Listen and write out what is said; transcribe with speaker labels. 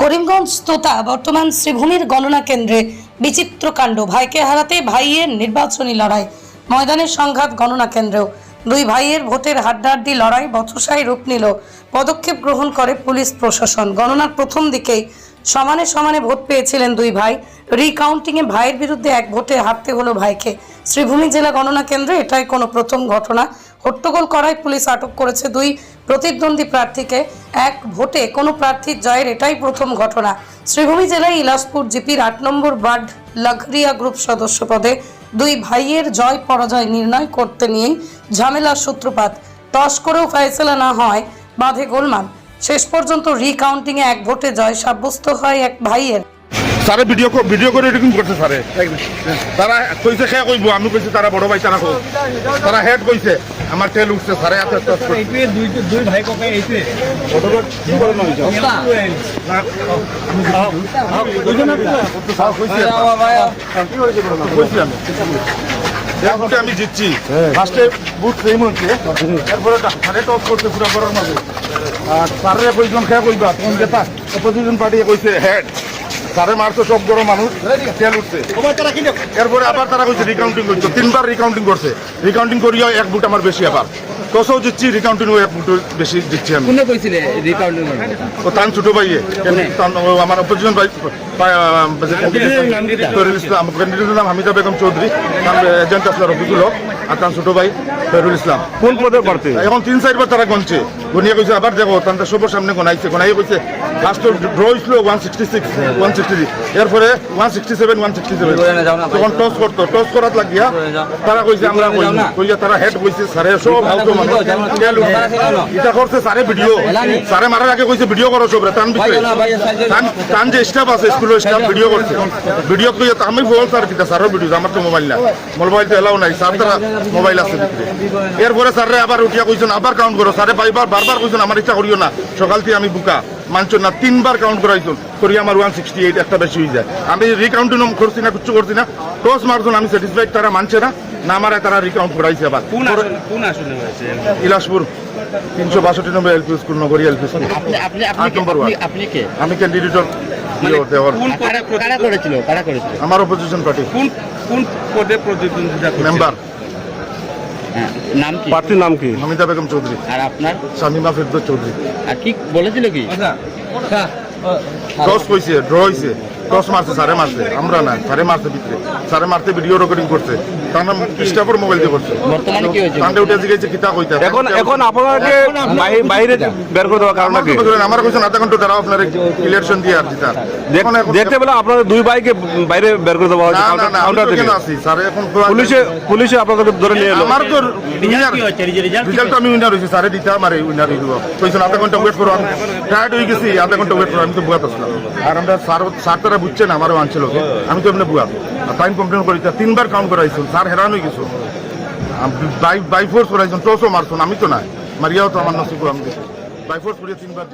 Speaker 1: করিমগঞ্জ তোতা বর্তমান শ্রীভূমির গণনা কেন্দ্রে বিচিত্র কাণ্ড। ভাইকে হারাতে ভাইয়ের নির্বাচনী লড়াই, ময়দানের সংঘাত গণনা কেন্দ্রেও। দুই ভাইয়ের ভোটের হাড্ডাহাড্ডি লড়াই বচসায় রূপ নিল। পদক্ষেপ গ্রহণ করে পুলিশ প্রশাসন। গণনার প্রথম দিকেই সমানে সমানে ভোট পেয়েছিলেন দুই ভাই। রিকাউন্টিংয়ে ভাইয়ের বিরুদ্ধে এক ভোটে হারতে হলো ভাইকে। শ্রীভূমি জেলা গণনা কেন্দ্রে এটাই কোনো প্রথম ঘটনা। হট্টগোল করায় পুলিশ আটক করেছে দুই প্রতিদ্বন্দ্বী প্রার্থীকে। এক ভোটে কোনো প্রার্থীর জয়ের এটাই প্রথম ঘটনা। শ্রীভূমি জেলায় ইলাসপুর জিপির 8 নম্বর ওয়ার্ড লাঘরিয়া গ্রুপ সদস্য পদে দুই ভাইয়ের জয় পরাজয় নির্ণয় করতে নিয়েই ঝামেলার সূত্রপাত। টস করেও ফয়সালা না হয়, বাঁধে গোলমাল। শেষ পর্যন্ত রিকাউন্টিংয়ে এক ভোটে জয় সাব্যস্ত হয় এক ভাইয়ের।
Speaker 2: সারে ভিডিও করে রেকর্ডিং করছে সারে। তারা কইছে খেয়া কইব, আমি কইছি তারা বড় ভাই তারা কই, তারা হেড কইছে আমার তেল উঠছে সারে হাতে টস করে
Speaker 3: দুই ভাই ককে এইতে
Speaker 2: ফটোকট কি করে নয় যাও আমি জিতছি ফার্স্টে বুথ সেই মধ্যে, এরপরে সারে টস করছে পুরো বড়র মাঝে। আর সারে কইজন খেয়া কইবা তখন যেটা অপোজিশন পার্টি কইছে হেড, সারে মারতো সব বড় মানুষ তেল উঠছে। এরপরে আবার তারা কইছে রিকাউন্টিং করছে, 3বার রিকাউন্টিং করছে। রিকাউন্টিং করিয়া এক বুট আমার বেশি, আবার টসও জিতছি, রিকাউন্টিং এক বুট বেশি জিতছি আমি।
Speaker 3: কোনে কইছিলে রিকাউন্টিং
Speaker 2: ও তান ছোট ভাইয়ে আমার অপোজিশন ভাই ফেরুল ইসলাম, ক্যান্ডিডেটের নাম হামিদা বেগম চৌধুরী, এজেন্ট আসলে রফিকুল হক, আর তার ছোট ভাই ফেরুল ইসলাম। কোন পদের প্রার্থী?
Speaker 3: এখন
Speaker 2: 3-4 বার তারা গণছে, গনিয়া কইছে আবার দেখো তাদের সবার সামনে গনাইছে, গনাই কইছে লাস্ট ড্র হয়েছিল 166 163, এরপরে 167 167। তখন টস করতো, টস করাত লাগিয়া তারা কইছে আমরা কইয়া তারা হেড কইছে সারে সব আউট মানুষ এটা করছে সারে ভিডিও, সারে মারার আগে কইছে ভিডিও করো সব তান ভিতরে তান যে স্টাফ আছে স্কুলের স্টাফ ভিডিও করছে। ভিডিও কইয়া আমি বল স্যার কিটা সারের ভিডিও, আমার তো মোবাইল না, মোবাইল তো এলাও নাই, স্যার তারা মোবাইল আছে ভিতরে। এরপরে স্যারে আবার উঠিয়া কইছেন আবার কাউন্ট করো, স্যারে বারবার কইছেন আমার ইচ্ছা করিও না, সকাল থেকে আমি বুকা মানছ না, 3বার কাউন্ট করাইছুন করি আমার 168 একটা বেশি হয়ে যায়। আমি রিকাউন্টিং করছি না, কিচ্ছু করছি না, টস মারছুন আমি স্যাটিসফাইড, তারা মানছে না, না মারায় তারা রিকাউন্ট করাইছে। আবার ইলাসপুর 362 নম্বর এলপি স্কুল, নগরী এলপি স্কুল। আমি ক্যান্ডিডেটর আমার অপোজিশন পার্টি।
Speaker 3: কোন পদে প্রতিদ্বন্দ্বিতা করছেন?
Speaker 2: মেম্বার।
Speaker 3: নাম কি?
Speaker 2: প্রার্থীর নাম কি? হামিদা বেগম চৌধুরী।
Speaker 3: আর আপনার?
Speaker 2: শামিমা ফেরদৌস চৌধুরী।
Speaker 3: আর কি বলেছিল কি?
Speaker 2: টস কইছে, ড্র হইছে, টস মারছে সারে মারছে, আমরা না সারে মারছে ভিতরে, সারে মারতে ভিডিও রেকর্ডিং করছে, তার নাম স্টাফের মোবাইল দিয়ে করছে।
Speaker 3: বর্তমানে কি হয়েছে?
Speaker 2: কান্ডে উঠে জিজ্ঞেস কিতা কইতা।
Speaker 4: এখন আপনাকে বাইরে বের করে দেওয়ার কারণ কি?
Speaker 2: আমার কইছেন আধা ঘন্টা দাঁড়াও আপনার ইলেকশন দিয়ে আর জিতা।
Speaker 4: দেখতে পেলাম আপনাদের দুই ভাইকে বাইরে বের করে দেওয়া হয়েছে কাউন্টার থেকে। পুলিশে আপনাদের ধরে নিয়ে এলো।
Speaker 2: আমার তো রিজাল্ট আমি উইনার হইছি, সারে দিতা আমারে উইনার হইব। কইছেন আধা ঘন্টা ওয়েট করো, আমি টায়ার্ড হয়ে গেছি, আধা ঘন্টা ওয়েট করো, আমি তো বুয়াত আসলাম। আর আমরা স্যার তারা বুঝছেন আমারও আনছিল, আমি তো এমনি বুয়া টাইম কমপ্লেন করি, 3বার কাউন্ট করাইছুন, স্যার হেরান হয়ে গেছো, বাই ফোর্স করাইছুন, টসও মারছুন, আমি তো নাই মারিয়াও তো আমার নসিব, আমি বাই ফোর্স করিয়া 3বার